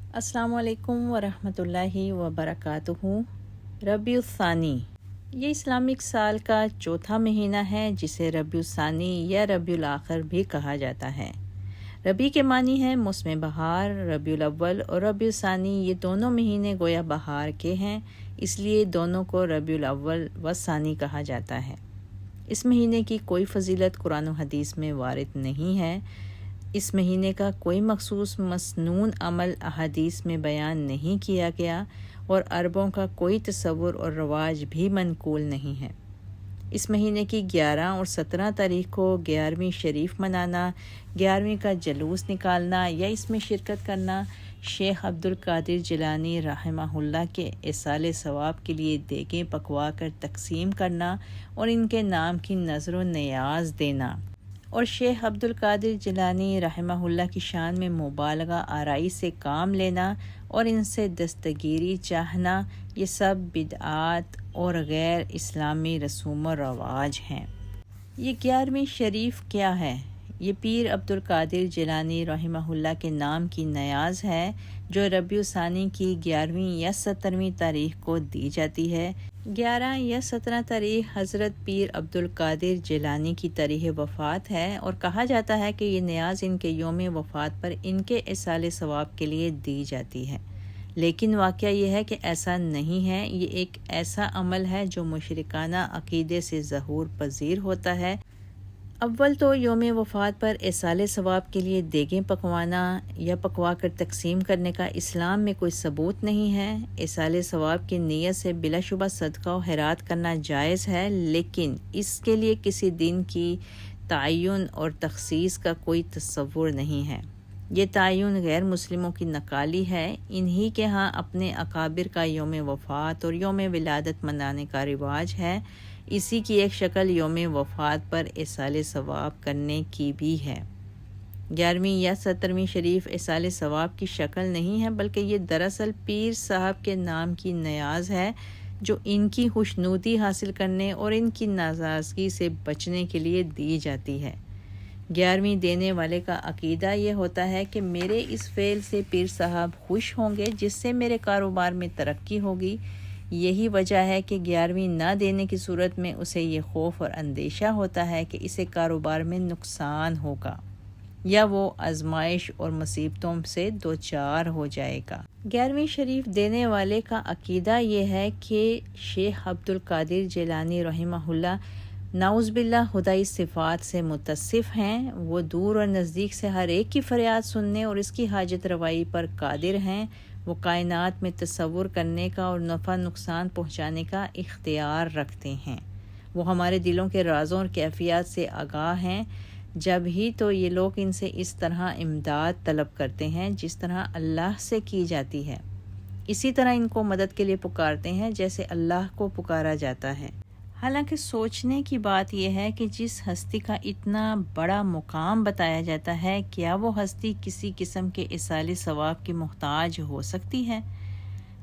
अस्सलाम वालेकुम वरहमतुल्लाहि वबरकातुहू। रबीउल सानी ये इस्लामिक साल का चौथा महीना है जिसे रबीउल सानी या रबीउल आखिर भी कहा जाता है। रबी के मानी है मौसम बहार। रबीउल अव्वल और रबीउल सानी ये दोनों महीने गोया बहार के हैं, इसलिए दोनों को रबीउल अव्वल व सानी कहा जाता है। इस महीने की कोई फजीलत कुरान और हदीस में वारिद नहीं है। इस महीने का कोई मखसूस मसनून अमल अहादीस में बयान नहीं किया गया और अरबों का कोई तसव्वुर और रवाज भी मनकूल नहीं है। इस महीने की 11 और 17 तारीख को 11वीं शरीफ मनाना, 11वीं का जलूस निकालना या इसमें शिरकत करना शेख अब्दुल कादिर जिलानी रहमहुल्लाह के इसाले सवाब के लिए देगें पकवा कर तकसीम करना और इनके नाम की नज़र नियाज देना और शेख अब्दुल कादिर जिलानी रहमहुल्लाह की शान में मुबालगा आराई से काम लेना और इनसे दस्तगीरी चाहना, ये सब बिदआत और गैर इस्लामी रसूम व रवाज हैं। ये 11वीं शरीफ क्या है? ये पीर अब्दुल कादिर जिलानी रहमहुल्लाह के नाम की नयाज है जो रबीउल सानी की 11वीं या 17वीं तारीख को दी जाती है। 11 या 17 तारीख हज़रत पीर अब्दुल कादिर जिलानी की तारीख़ वफ़ात है और कहा जाता है कि ये न्याज इनके योम वफ़ात पर इनके इसाले सवाब के लिए दी जाती है। लेकिन वाक़या ये है कि ऐसा नहीं है। ये एक ऐसा अमल है जो मुशरिकाना अक़ीदे से ज़हूर पज़ीर होता है। अव्वल तो योम वफ़ात पर इसाले सवाब के लिए देगें पकवाना या पकवा कर तकसीम करने का इस्लाम में कोई सबूत नहीं है। इसाले सवाब की नीयत से बिलाशुबा सदका और खैरात करना जायज़ है, लेकिन इसके लिए किसी दिन की तयन और तखसीस का कोई तसव्वुर नहीं है। ये तयन गैर मुस्लिमों की नकाली है। इन्हीं के यहाँ अपने अकाबिर का योम वफ़ात और योम विलादत मनाने का रिवाज है। इसी की एक शक्ल योम वफ़ात पर इसाले सवाब करने की भी है। 11वीं या 17वीं शरीफ इसाले सवाब की शक्ल नहीं है, बल्कि ये दरअसल पीर साहब के नाम की नयाज है जो इनकी खुशनूदी हासिल करने और इनकी नाराज़गी से बचने के लिए दी जाती है। 11वीं देने वाले का अकीदा ये होता है कि मेरे इस फ़ेल से पीर साहब खुश होंगे जिससे मेरे कारोबार में तरक्की होगी। यही वजह है कि 11वीं ना देने की सूरत में उसे ये खौफ और अंदेशा होता है कि इसे कारोबार में नुकसान होगा या वो आजमाइश और मुसीबतों से दो चार हो जाएगा। 11वीं शरीफ देने वाले का अकीदा ये है कि शेख अब्दुल कादिर जिलानी रहमहुल्लाह नाउज़बिल्लाह खुदाई सिफ़ात से मुतसिफ़ हैं। वो दूर और नज़दीक से हर एक की फ़रियाद सुनने और इसकी हाजत रवाई पर कादिर हैं। वो कायनात में तसव्वुर करने का और नफ़ा नुकसान पहुँचाने का इख्तियार रखते हैं। वो हमारे दिलों के राज़ों और कैफियत से आगाह हैं। जब ही तो ये लोग इनसे इस तरह इमदाद तलब करते हैं जिस तरह अल्लाह से की जाती है। इसी तरह इनको मदद के लिए पुकारते हैं जैसे अल्लाह को पुकारा जाता है। हालांकि सोचने की बात यह है कि जिस हस्ती का इतना बड़ा मुकाम बताया जाता है, क्या वो हस्ती किसी किस्म के इसाले सवाब की मोहताज हो सकती है?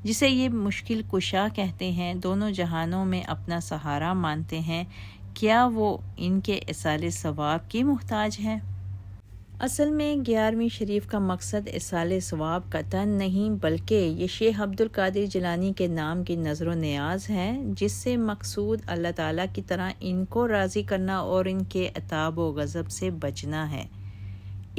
जिसे ये मुश्किल कुशा कहते हैं, दोनों जहानों में अपना सहारा मानते हैं, क्या वो इनके इसाले सवाब की मोहताज है? असल में 11वीं शरीफ का मकसद इसाले सवाब कतन नहीं, बल्कि ये शेख अब्दुल कादिर जिलानी के नाम की नज़र नियाज है, जिससे मकसूद अल्लाह ताला की तरह इनको राज़ी करना और इनके अताब व गज़ब से बचना है।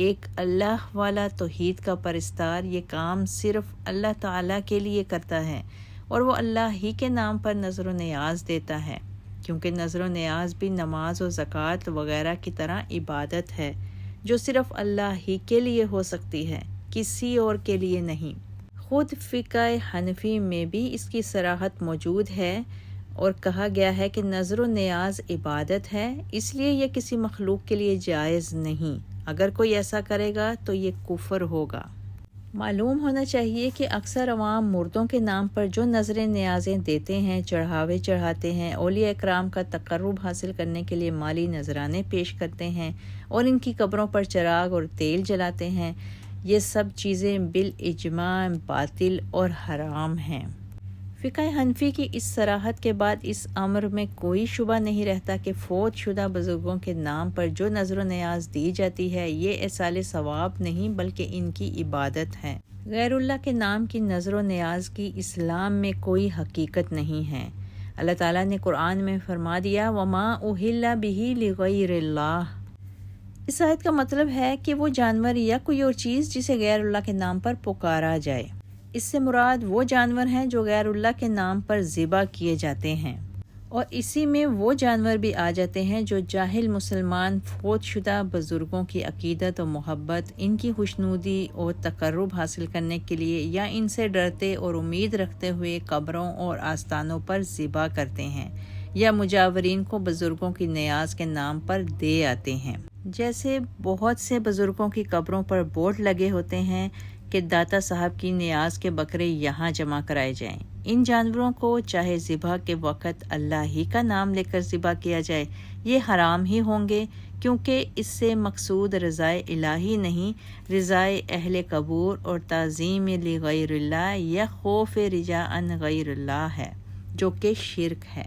एक अल्लाह वाला तौहीद का परस्तार ये काम सिर्फ़ अल्लाह ताला के लिए करता है और वो अल्लाह ही के नाम पर नज़र नियाज देता है, क्योंकि नज़र नियाज भी नमाज और ज़कात वगैरह की तरह इबादत है जो सिर्फ़ अल्लाह ही के लिए हो सकती है, किसी और के लिए नहीं। ख़ुद फ़िक़्ह हनफ़ी में भी इसकी सराहत मौजूद है और कहा गया है कि नज़र नियाज इबादत है, इसलिए यह किसी मखलूक के लिए जायज़ नहीं। अगर कोई ऐसा करेगा तो ये कुफ़र होगा। मालूम होना चाहिए कि अक्सर अवाम मुर्दों के नाम पर जो नज़रें नियाज़ें देते हैं, चढ़ावे चढ़ाते हैं, औलिया इकराम का तक़र्रुब हासिल करने के लिए माली नजराने पेश करते हैं और इनकी कब्रों पर चिराग और तेल जलाते हैं, ये सब चीज़ें बिल इजमा बातिल और हराम हैं। फ़िक़्ह हनफ़ी की इस सराहत के बाद इस अम्र में कोई शुबा नहीं रहता कि फ़ौत शुदा बुज़ुर्गों के नाम पर जो नज़र नियाज दी जाती है ये इसाले सवाब नहीं बल्कि इनकी इबादत है। غیر اللہ کے نام کی نظر و نیاز کی اسلام میں کوئی حقیقت نہیں ہے۔ اللہ تعالیٰ نے قرآن میں فرما دیا وما اہل بہ لغیر اللہ۔ اس آیت کا مطلب ہے کہ وہ جانور یا کوئی اور چیز جسے غیر اللہ کے نام پر پکارا جائے۔ اس سے مراد وہ جانور ہیں جو غیر اللہ کے نام پر ذبح کیے جاتے ہیں، اور اسی میں وہ جانور بھی آ جاتے ہیں جو جاہل مسلمان فوت شدہ بزرگوں کی عقیدت و محبت، ان کی خوشنودی اور تقرب حاصل کرنے کے لیے یا ان سے ڈرتے اور امید رکھتے ہوئے قبروں اور آستانوں پر ذبح کرتے ہیں، یا مجاورین کو بزرگوں کی نیاز کے نام پر دے آتے ہیں۔ جیسے بہت سے بزرگوں کی قبروں پر بورڈ لگے ہوتے ہیں کہ داتا صاحب کی نیاز کے بکرے یہاں جمع کرائے جائیں۔ ان جانوروں کو چاہے ذبح کے وقت اللہ ہی کا نام لے کر ذبح کیا جائے، یہ حرام ہی ہوں گے، کیونکہ اس سے مقصود رضائے الہی نہیں، رضائے اہل قبور اور تعظیم لغیر اللہ یا خوف رجاء عن غیر اللہ ہے، جو کہ شرک ہے۔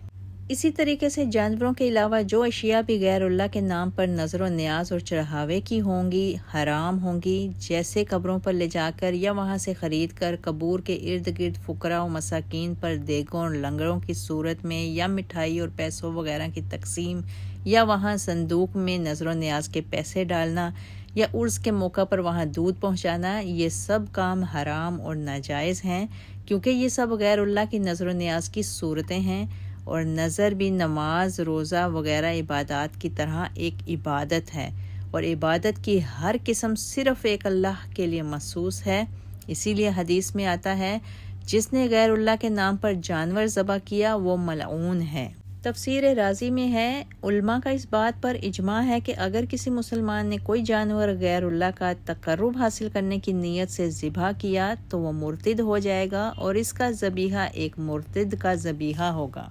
اسی طریقے سے جانوروں کے علاوہ جو اشیاء بھی غیر اللہ کے نام پر نظر و نیاز اور چڑھاوے کی ہوں گی حرام ہوں گی، جیسے قبروں پر لے جا کر یا وہاں سے خرید کر قبور کے ارد گرد فقراء و مساکین پر دیگوں اور لنگروں کی صورت میں یا مٹھائی اور پیسوں وغیرہ کی تقسیم، یا وہاں صندوق میں نظر و نیاز کے پیسے ڈالنا، یا عرس کے موقع پر وہاں دودھ پہنچانا، یہ سب کام حرام اور ناجائز ہیں، کیونکہ یہ سب غیر اللہ کی نظر و نیاز کی صورتیں ہیں، اور نظر بھی نماز، روزہ وغیرہ عبادات کی طرح ایک عبادت ہے، اور عبادت کی ہر قسم صرف ایک اللہ کے لیے مخصوص ہے۔ اسی لیے حدیث میں آتا ہے جس نے غیر اللہ کے نام پر جانور ذبح کیا وہ ملعون ہے۔ تفسیر رازی میں ہے علماء کا اس بات پر اجماع ہے کہ اگر کسی مسلمان نے کوئی جانور غیر اللہ کا تقرب حاصل کرنے کی نیت سے ذبح کیا تو وہ مرتد ہو جائے گا، اور اس کا ذبیحہ ایک مرتد کا ذبیحہ ہوگا۔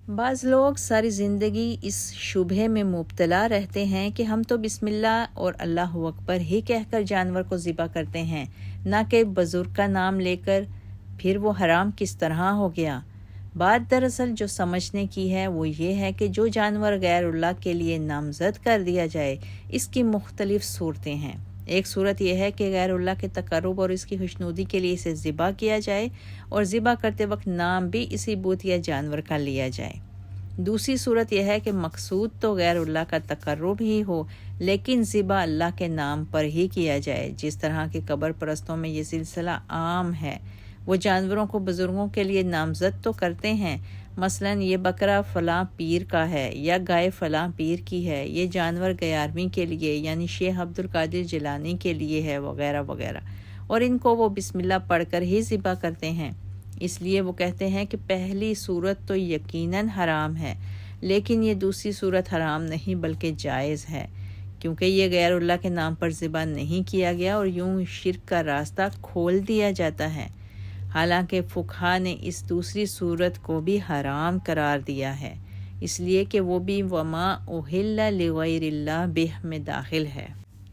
بعض لوگ ساری زندگی اس شبہے میں مبتلا رہتے ہیں کہ ہم تو بسم اللہ اور اللہ اکبر ہی کہہ کر جانور کو ذبح کرتے ہیں، نہ کہ بزرگ کا نام لے کر، پھر وہ حرام کس طرح ہو گیا؟ بات دراصل جو سمجھنے کی ہے وہ یہ ہے کہ جو جانور غیر اللہ کے لیے نامزد کر دیا جائے، اس کی مختلف صورتیں ہیں۔ ایک صورت یہ ہے کہ غیر اللہ کے تقرب اور اس کی خوشنودی کے لیے اسے ذبح کیا جائے، اور ذبح کرتے وقت نام بھی اسی بت یا جانور کا لیا جائے۔ دوسری صورت یہ ہے کہ مقصود تو غیر اللہ کا تقرب ہی ہو، لیکن ذبح اللہ کے نام پر ہی کیا جائے، جس طرح کے قبر پرستوں میں یہ سلسلہ عام ہے۔ وہ جانوروں کو بزرگوں کے لیے نامزد تو کرتے ہیں، مثلا یہ بکرا فلاں پیر کا ہے یا گائے فلاں پیر کی ہے، یہ جانور 11ویں کے لیے یعنی شیخ عبد القادر جیلانی کے لیے ہے، وغیرہ وغیرہ، اور ان کو وہ بسم اللہ پڑھ کر ہی ذبح کرتے ہیں۔ اس لیے وہ کہتے ہیں کہ پہلی صورت تو یقیناً حرام ہے، لیکن یہ دوسری صورت حرام نہیں بلکہ جائز ہے، کیونکہ یہ غیر اللہ کے نام پر ذبح نہیں کیا گیا اور یوں شرک کا راستہ کھول دیا جاتا ہے۔ حالانکہ فقہا نے اس دوسری صورت کو بھی حرام قرار دیا ہے، اس لیے کہ وہ بھی وما اہل لغیر اللہ بہ میں داخل ہے۔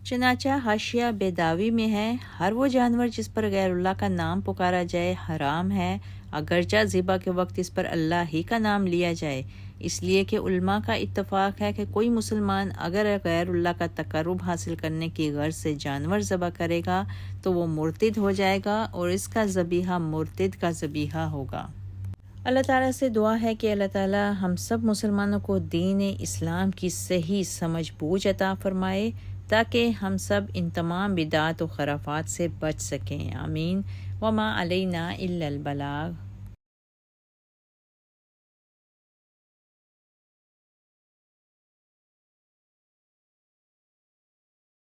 چنانچہ حاشیہ بیداوی میں ہے ہر وہ جانور جس پر غیر اللہ کا نام پکارا جائے حرام ہے، اگرچہ ذبح کے وقت اس پر اللہ ہی کا نام لیا جائے، اس لیے کہ علماء کا اتفاق ہے کہ کوئی مسلمان اگر غیر اللہ کا تقرب حاصل کرنے کی غرض سے جانور ذبح کرے گا تو وہ مرتد ہو جائے گا، اور اس کا ذبیحہ مرتد کا ذبیحہ ہوگا۔ اللہ تعالیٰ سے دعا ہے کہ اللہ تعالیٰ ہم سب مسلمانوں کو دین اسلام کی صحیح سمجھ بوجھ عطا فرمائے، تاکہ ہم سب ان تمام بدعات و خرافات سے بچ سکیں۔ آمین۔ وما علینا الا البلاغ۔